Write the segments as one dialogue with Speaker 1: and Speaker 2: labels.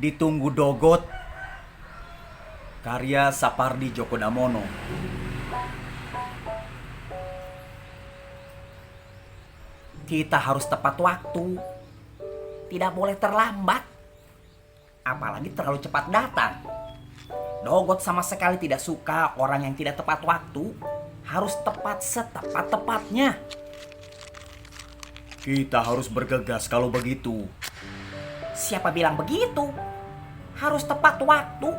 Speaker 1: Ditunggu Dogot, karya Sapardi Djoko Damono. Kita harus tepat waktu, tidak boleh terlambat, apalagi terlalu cepat datang. Dogot sama sekali tidak suka orang yang tidak tepat waktu, harus tepat setepat-tepatnya. Kita harus bergegas kalau begitu. Siapa bilang begitu? Harus tepat waktu.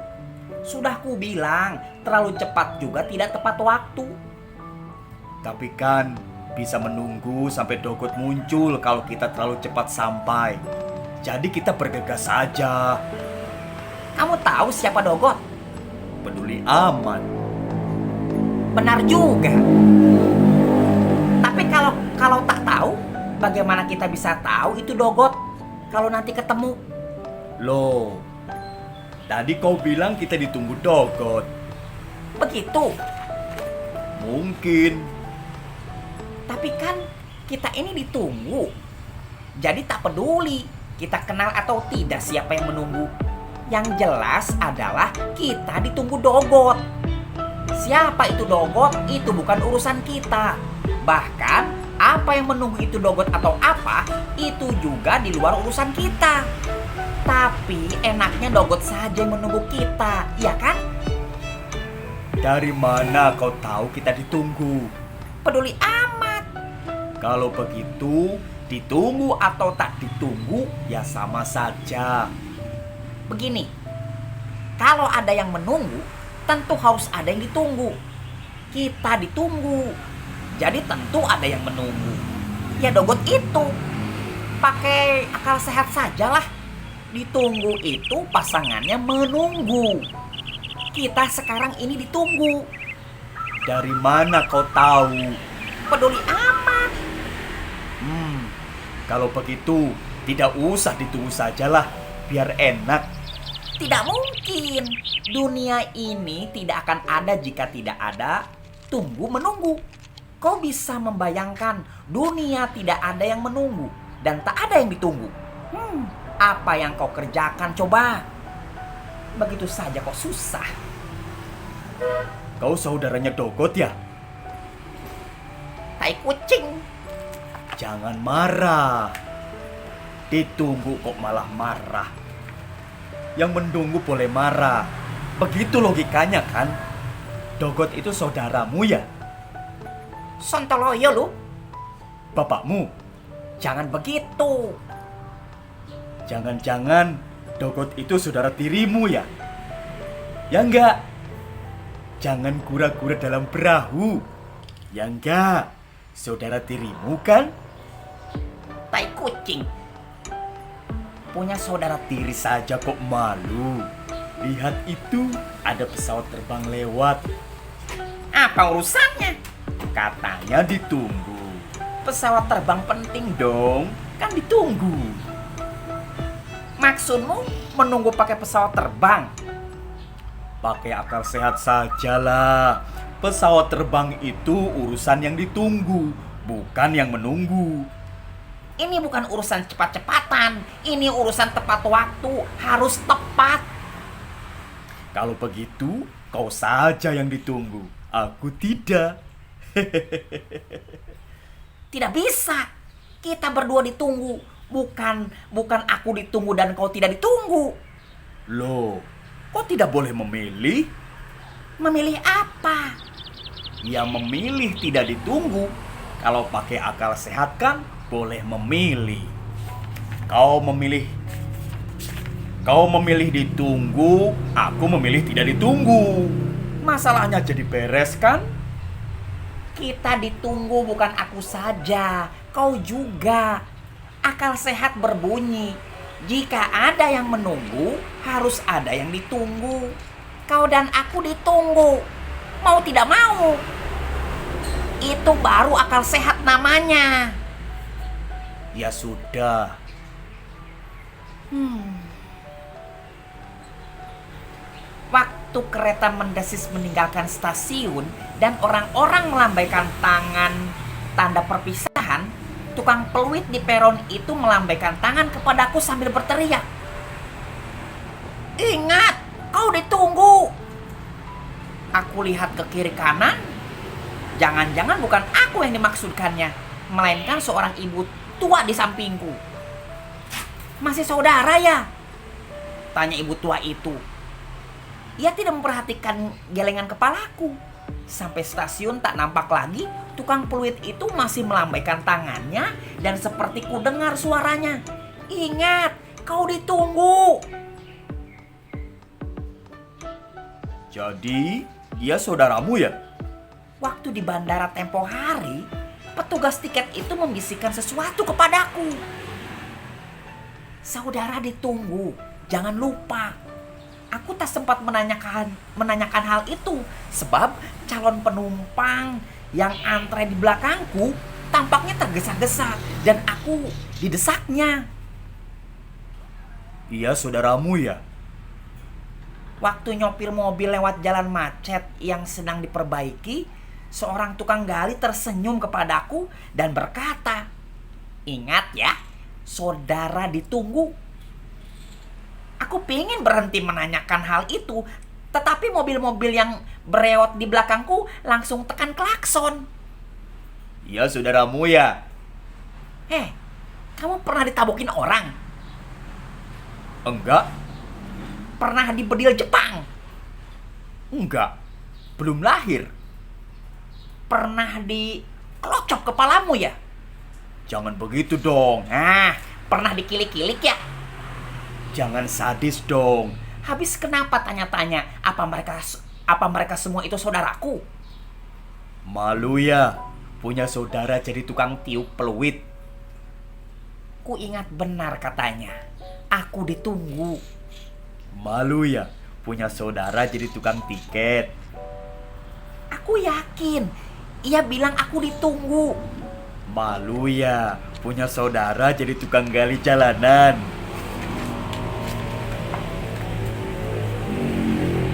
Speaker 1: Sudah ku bilang, terlalu cepat juga tidak tepat waktu. Tapi kan bisa menunggu sampai Dogot muncul kalau kita terlalu cepat sampai. Jadi kita bergegas saja. Kamu tahu siapa Dogot? Peduli amat. Benar juga. Tapi kalau tak tahu, bagaimana kita bisa tahu itu Dogot kalau nanti ketemu? Loh, tadi kau bilang kita ditunggu Dogot. Begitu? Mungkin. Tapi kan kita ini ditunggu. Jadi tak peduli kita kenal atau tidak siapa yang menunggu. Yang jelas adalah kita ditunggu Dogot. Siapa itu Dogot? Itu bukan urusan kita. Bahkan apa yang menunggu itu Dogot atau apa, itu juga di luar urusan kita. Tapi enaknya Dogot saja yang menunggu kita, ya kan? Dari mana kau tahu kita ditunggu? Peduli amat. Kalau begitu, ditunggu atau tak ditunggu ya sama saja. Begini, kalau ada yang menunggu, tentu harus ada yang ditunggu. Kita ditunggu, jadi tentu ada yang menunggu. Ya Dogot itu, pakai akal sehat sajalah. Ditunggu itu pasangannya menunggu. Kita sekarang ini ditunggu. Dari mana kau tahu? Peduli amat. Kalau begitu, tidak usah ditunggu sajalah, biar enak. Tidak mungkin. Dunia ini tidak akan ada jika tidak ada tunggu menunggu. Kau bisa membayangkan dunia tidak ada yang menunggu dan tak ada yang ditunggu. Apa yang kau kerjakan coba? Begitu saja kok susah. Kau saudaranya Dogot ya? Tai kucing. Jangan marah. Ditunggu kok malah marah. Yang menunggu boleh marah. Begitu logikanya kan? Dogot itu saudaramu ya? Sontoloyo lu. Bapakmu? Jangan begitu. Jangan-jangan Dogot itu saudara tirimu ya? Ya enggak? Jangan kura-kura dalam perahu. Ya enggak? Saudara tirimu kan? Tai kucing. Punya saudara tiri saja kok malu. Lihat itu, ada pesawat terbang lewat. Apa urusannya? Katanya ditunggu. Pesawat terbang penting dong, kan ditunggu. Maksudmu menunggu pakai pesawat terbang? Pakai akal sehat sajalah. Pesawat terbang itu urusan yang ditunggu, bukan yang menunggu. Ini bukan urusan cepat-cepatan. Ini urusan tepat waktu. Harus tepat. Kalau begitu, kau saja yang ditunggu. Aku tidak. Tidak bisa. Kita berdua ditunggu. Bukan aku ditunggu dan kau tidak ditunggu. Loh, kau tidak boleh memilih? Memilih apa? Ya memilih tidak ditunggu. Kalau pakai akal sehat kan boleh memilih. Kau memilih ditunggu, aku memilih tidak ditunggu. Masalahnya jadi beres kan? Kita ditunggu bukan aku saja, kau juga. Akal sehat berbunyi, jika ada yang menunggu, harus ada yang ditunggu. Kau dan aku ditunggu, mau tidak mau. Itu baru akal sehat namanya. Ya sudah. Waktu kereta mendesis meninggalkan stasiun dan orang-orang melambaikan tangan tanda perpisahan, tukang peluit di peron itu melambaikan tangan kepadaku sambil berteriak. Ingat, kau ditunggu. Aku lihat ke kiri kanan. Jangan-jangan bukan aku yang dimaksudkannya, melainkan seorang ibu tua di sampingku. Masih saudara ya? Tanya ibu tua itu. Ia tidak memperhatikan gelengan kepalaku. Sampai stasiun tak nampak lagi, tukang peluit itu masih melambaikan tangannya dan seperti ku dengar suaranya. Ingat, kau ditunggu.
Speaker 2: Jadi, dia saudaramu ya?
Speaker 1: Waktu di bandara tempo hari, petugas tiket itu membisikkan sesuatu kepadaku. Saudara ditunggu, jangan lupa. Aku tak sempat menanyakan hal itu, sebab calon penumpang yang antre di belakangku tampaknya tergesa-gesa dan aku didesaknya.
Speaker 2: Dia saudaramu ya?
Speaker 1: Waktu nyopir mobil lewat jalan macet yang sedang diperbaiki, seorang tukang gali tersenyum kepadaku dan berkata, "Ingat ya, saudara ditunggu." Aku pengen berhenti menanyakan hal itu, tetapi mobil-mobil yang berewot di belakangku langsung tekan klakson.
Speaker 2: Dia saudaramu ya?
Speaker 1: Kamu pernah ditabokin orang?
Speaker 2: Enggak,
Speaker 1: Pernah di bedil Jepang?
Speaker 2: enggak. Belum lahir.
Speaker 1: Pernah di kelocok kepalamu ya?
Speaker 2: Jangan begitu dong.
Speaker 1: Pernah dikilik-kilik ya?
Speaker 2: Jangan sadis dong.
Speaker 1: Habis kenapa tanya-tanya apa mereka semua itu saudaraku?
Speaker 2: Malu ya punya saudara jadi tukang tiup peluit.
Speaker 1: Ku ingat benar katanya. Aku ditunggu.
Speaker 2: Malu ya punya saudara jadi tukang tiket.
Speaker 1: Aku yakin ia bilang aku ditunggu.
Speaker 2: Malu ya punya saudara jadi tukang gali jalanan.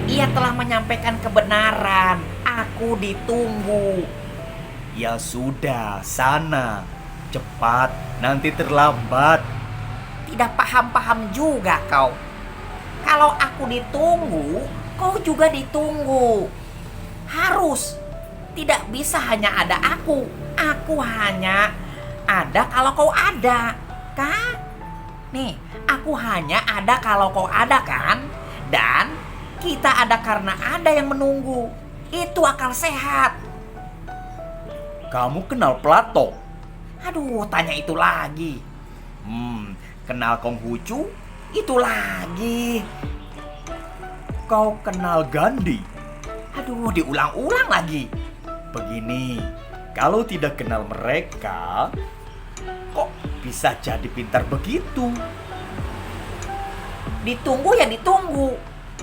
Speaker 1: Ia telah menyampaikan kebenaran. Aku ditunggu.
Speaker 2: Ya sudah, sana. Cepat, nanti terlambat.
Speaker 1: Tidak paham-paham juga kau. Kalau aku ditunggu, kau juga ditunggu. Harus. Tidak bisa hanya ada aku. Aku hanya ada kalau kau ada, kan? Nih, aku hanya ada kalau kau ada, kan? Dan kita ada karena ada yang menunggu. Itu akal sehat.
Speaker 2: Kamu kenal Plato?
Speaker 1: Aduh, tanya itu lagi.
Speaker 2: Kenal Konghucu?
Speaker 1: Itu lagi.
Speaker 2: Kau kenal Gandhi?
Speaker 1: Aduh, diulang-ulang lagi.
Speaker 2: Begini, kalau tidak kenal mereka, kok bisa jadi pintar begitu?
Speaker 1: Ditunggu ya ditunggu.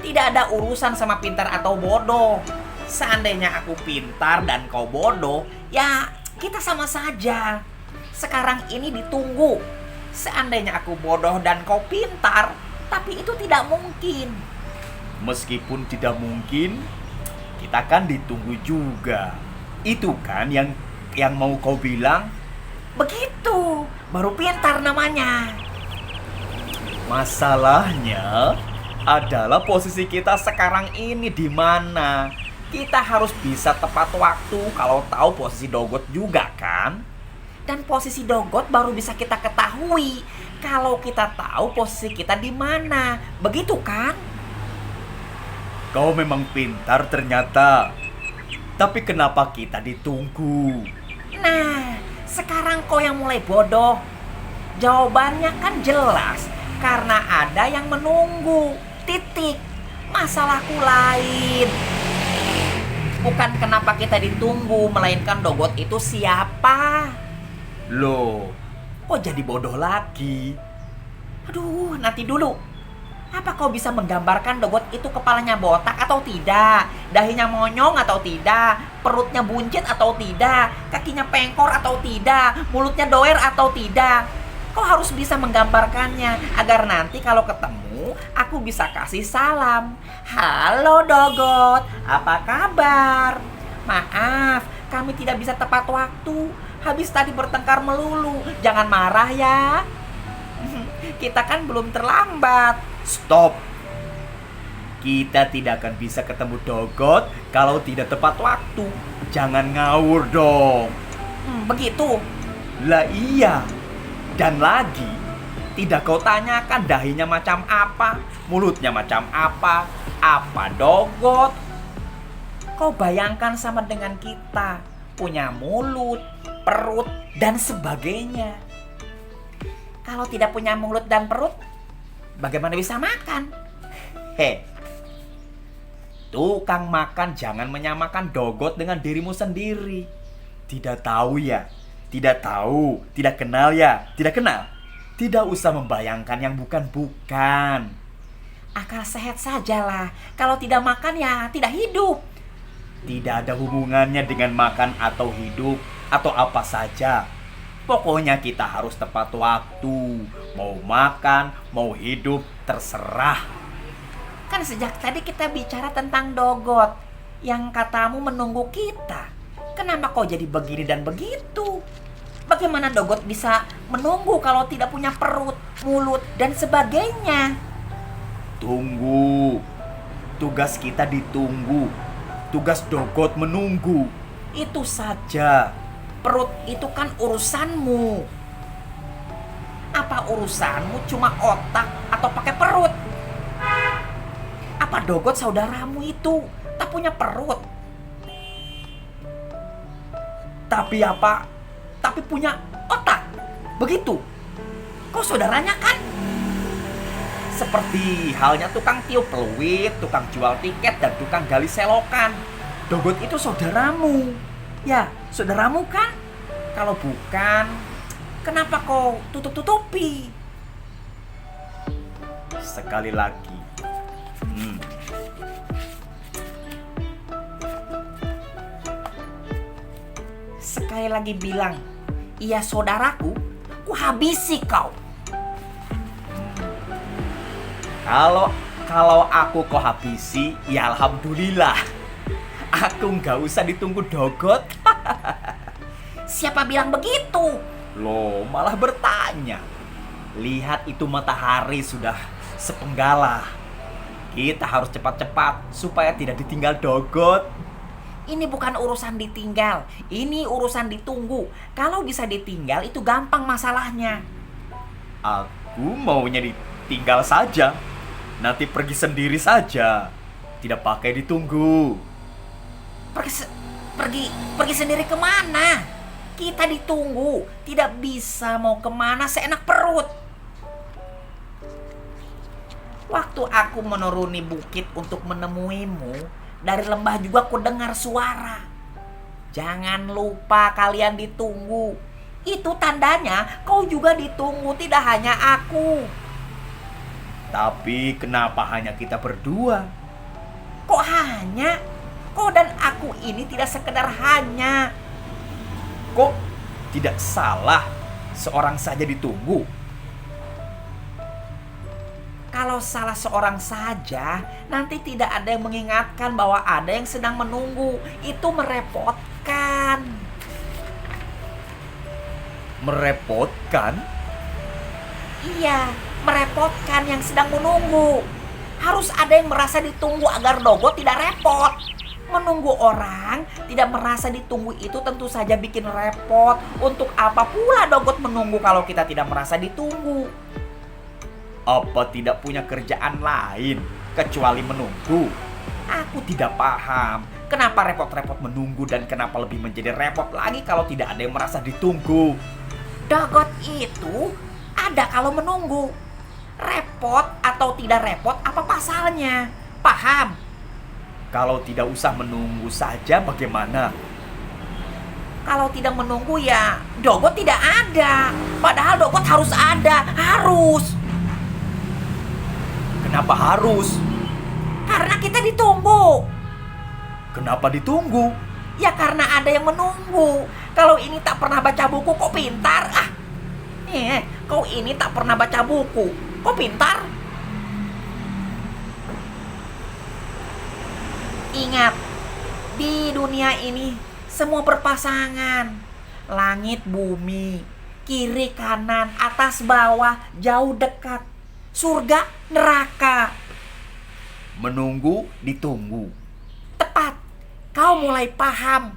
Speaker 1: Tidak ada urusan sama pintar atau bodoh. Seandainya aku pintar dan kau bodoh, ya kita sama saja. Sekarang ini ditunggu. Seandainya aku bodoh dan kau pintar, tapi itu tidak mungkin.
Speaker 2: Meskipun tidak mungkin, kita kan ditunggu juga. Itu kan yang mau kau bilang?
Speaker 1: Begitu, baru pintar namanya.
Speaker 2: Masalahnya adalah posisi kita sekarang ini di mana? Kita harus bisa tepat waktu kalau tahu posisi Dogot juga kan?
Speaker 1: Dan posisi Dogot baru bisa kita ketahui kalau kita tahu posisi kita di mana. Begitu kan?
Speaker 2: Kau memang pintar ternyata. Tapi kenapa kita ditunggu?
Speaker 1: Nah, sekarang kau yang mulai bodoh. Jawabannya kan jelas. Karena ada yang menunggu. Titik. Masalahku lain. Bukan kenapa kita ditunggu, melainkan Dogot itu siapa.
Speaker 2: Loh, kok jadi bodoh lagi?
Speaker 1: Aduh, nanti dulu. Apa kau bisa menggambarkan Dogot itu kepalanya botak atau tidak? Dahinya monyong atau tidak? Perutnya buncit atau tidak? Kakinya pengkor atau tidak? Mulutnya doer atau tidak? Kau harus bisa menggambarkannya agar nanti kalau ketemu aku bisa kasih salam. Halo Dogot, apa kabar? Maaf, kami tidak bisa tepat waktu. Habis tadi bertengkar melulu. Jangan marah ya. Kita kan belum terlambat.
Speaker 2: Stop. Kita tidak akan bisa ketemu Dogot kalau tidak tepat waktu. Jangan ngawur dong.
Speaker 1: Begitu.
Speaker 2: Lah iya. Dan lagi, tidak kau tanyakan dahinya macam apa, mulutnya macam apa Dogot?
Speaker 1: Kau bayangkan sama dengan kita, punya mulut, perut, dan sebagainya. Kalau tidak punya mulut dan perut, bagaimana bisa makan?
Speaker 2: Tukang makan jangan menyamakan Dogot dengan dirimu sendiri. Tidak tahu ya? Tidak tahu, tidak kenal ya? Tidak kenal? Tidak usah membayangkan yang bukan-bukan.
Speaker 1: Akal sehat sajalah. Kalau tidak makan ya tidak hidup.
Speaker 2: Tidak ada hubungannya dengan makan atau hidup atau apa saja. Pokoknya kita harus tepat waktu. Mau makan, mau hidup, terserah.
Speaker 1: Kan sejak tadi kita bicara tentang Dogot yang katamu menunggu kita. Kenapa kau jadi begini dan begitu? Bagaimana Dogot bisa menunggu kalau tidak punya perut, mulut, dan sebagainya?
Speaker 2: Tunggu. Tugas kita ditunggu. Tugas Dogot menunggu. Itu saja.
Speaker 1: Perut itu kan urusanmu. Apa urusanmu cuma otak atau pakai perut? Apa Dogot saudaramu itu tak punya perut?
Speaker 2: Tapi punya otak. Begitu.
Speaker 1: Kau saudaranya kan?
Speaker 2: Seperti halnya tukang tiup peluit, tukang jual tiket, dan tukang gali selokan. Dogot itu saudaramu.
Speaker 1: Ya, saudaramu kan? Kalau bukan, kenapa kau tutup-tutupi?
Speaker 2: Sekali lagi.
Speaker 1: Sekali lagi bilang, iya saudaraku, ku habisi kau.
Speaker 2: Kalau aku kau habisi, ya alhamdulillah. Aku nggak usah ditunggu Dogot.
Speaker 1: Siapa bilang begitu?
Speaker 2: Loh, malah bertanya. Lihat itu matahari sudah sepenggalah. Kita harus cepat-cepat supaya tidak ditinggal Dogot.
Speaker 1: Ini bukan urusan ditinggal, ini urusan ditunggu. Kalau bisa ditinggal itu gampang masalahnya.
Speaker 2: Aku maunya ditinggal saja. Nanti pergi sendiri saja. Tidak pakai ditunggu.
Speaker 1: Pergi sendiri kemana? Kita ditunggu, tidak bisa mau kemana seenak perut. Waktu aku menuruni bukit untuk menemuimu, dari lembah juga aku dengar suara. Jangan lupa kalian ditunggu. Itu tandanya kau juga ditunggu, tidak hanya aku.
Speaker 2: Tapi kenapa hanya kita berdua?
Speaker 1: Kok hanya? Kau dan aku ini tidak sekedar hanya.
Speaker 2: Kok tidak salah seorang saja ditunggu?
Speaker 1: Kalau salah seorang saja, nanti tidak ada yang mengingatkan bahwa ada yang sedang menunggu. Itu merepotkan.
Speaker 2: Merepotkan?
Speaker 1: Iya, merepotkan yang sedang menunggu. Harus ada yang merasa ditunggu agar Dogot tidak repot. Menunggu orang tidak merasa ditunggu itu tentu saja bikin repot. Untuk apa pula Dogot menunggu kalau kita tidak merasa ditunggu?
Speaker 2: Apa tidak punya kerjaan lain kecuali menunggu? Aku tidak paham. Kenapa repot-repot menunggu dan kenapa lebih menjadi repot lagi kalau tidak ada yang merasa ditunggu?
Speaker 1: Dogot itu ada kalau menunggu. Repot atau tidak repot apa pasalnya? Paham?
Speaker 2: Kalau tidak usah menunggu saja bagaimana?
Speaker 1: Kalau tidak menunggu ya Dogot tidak ada. Padahal Dogot harus ada. Harus.
Speaker 2: Kenapa harus?
Speaker 1: Karena kita ditunggu.
Speaker 2: Kenapa ditunggu?
Speaker 1: Ya karena ada yang menunggu. Kalau ini tak pernah baca buku kok pintar? Kau ini tak pernah baca buku kok pintar? Ingat, di dunia ini semua berpasangan. Langit bumi, kiri kanan, atas bawah, jauh dekat, surga neraka.
Speaker 2: menunggu, ditunggu.
Speaker 1: Tepat. Kau mulai paham.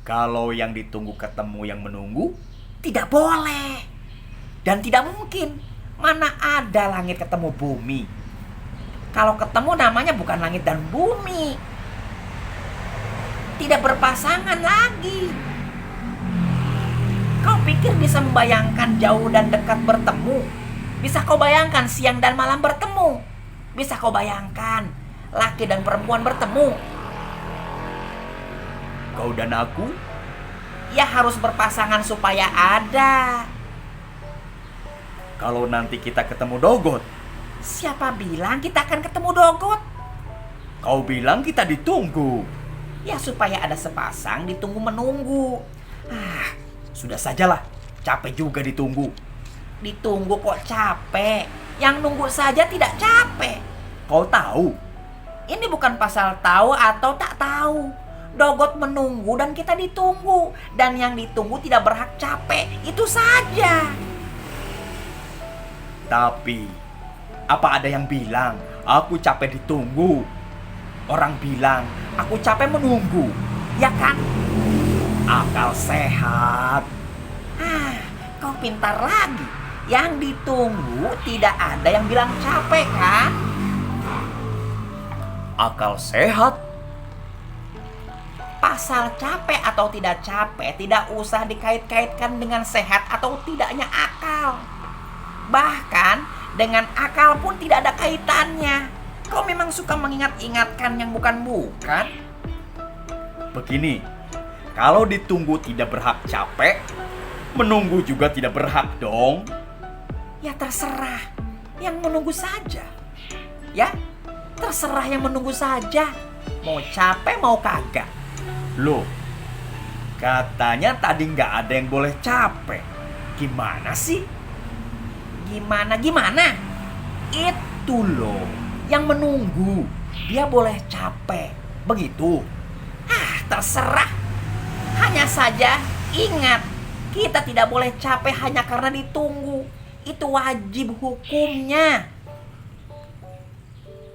Speaker 2: Kalau yang ditunggu ketemu yang menunggu,
Speaker 1: Tidak boleh. Dan tidak mungkin. Mana ada langit ketemu bumi. Kalau ketemu namanya bukan langit dan bumi. Tidak berpasangan lagi. Kau pikir bisa membayangkan jauh dan dekat bertemu? Bisa kau bayangkan siang dan malam bertemu? Bisa kau bayangkan laki dan perempuan bertemu?
Speaker 2: kau dan aku,
Speaker 1: Ya harus berpasangan supaya ada.
Speaker 2: kalau nanti kita ketemu Dogot,
Speaker 1: Siapa bilang kita akan ketemu Dogot?
Speaker 2: kau bilang kita ditunggu.
Speaker 1: Ya supaya ada sepasang ditunggu menunggu.
Speaker 2: Sudah sajalah, capek juga ditunggu.
Speaker 1: Ditunggu kok capek. Yang nunggu saja tidak capek.
Speaker 2: Kau tahu,
Speaker 1: Ini bukan pasal tahu atau tak tahu. Dogot menunggu dan kita ditunggu. Dan yang ditunggu tidak berhak capek. Itu saja.
Speaker 2: tapi apa ada yang bilang aku capek ditunggu? Orang bilang aku capek menunggu.
Speaker 1: Ya kan?
Speaker 2: Akal sehat.
Speaker 1: Kau pintar lagi. Yang ditunggu tidak ada yang bilang capek kan?
Speaker 2: Akal sehat.
Speaker 1: Pasal capek atau tidak capek tidak usah dikait-kaitkan dengan sehat atau tidaknya akal. Bahkan dengan akal pun tidak ada kaitannya. Kau memang suka mengingat-ingatkan yang bukan-bukan.
Speaker 2: Begini, kalau ditunggu tidak berhak capek, menunggu juga tidak berhak dong.
Speaker 1: Ya terserah yang menunggu saja. Ya, terserah yang menunggu saja. Mau capek mau kagak.
Speaker 2: Loh, katanya tadi nggak ada yang boleh capek. Gimana sih?
Speaker 1: Gimana? Itu loh, yang menunggu. Dia boleh capek. Begitu. Terserah. Hanya saja ingat, kita tidak boleh capek hanya karena ditunggu. Itu wajib hukumnya.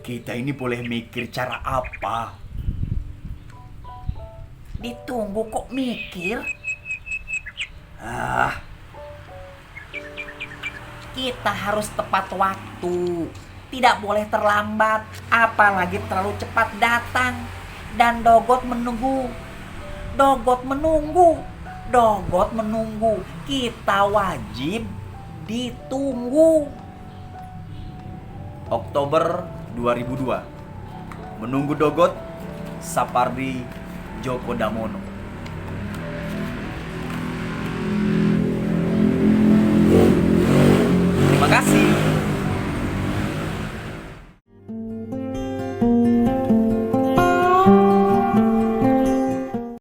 Speaker 2: Kita ini boleh mikir cara apa?
Speaker 1: Ditunggu kok mikir? Kita harus tepat waktu. Tidak boleh terlambat, apalagi terlalu cepat datang. Dan Dogot menunggu. Kita wajib ditunggu.
Speaker 2: Oktober 2002. Menunggu Dogot, Sapardi Djoko Damono.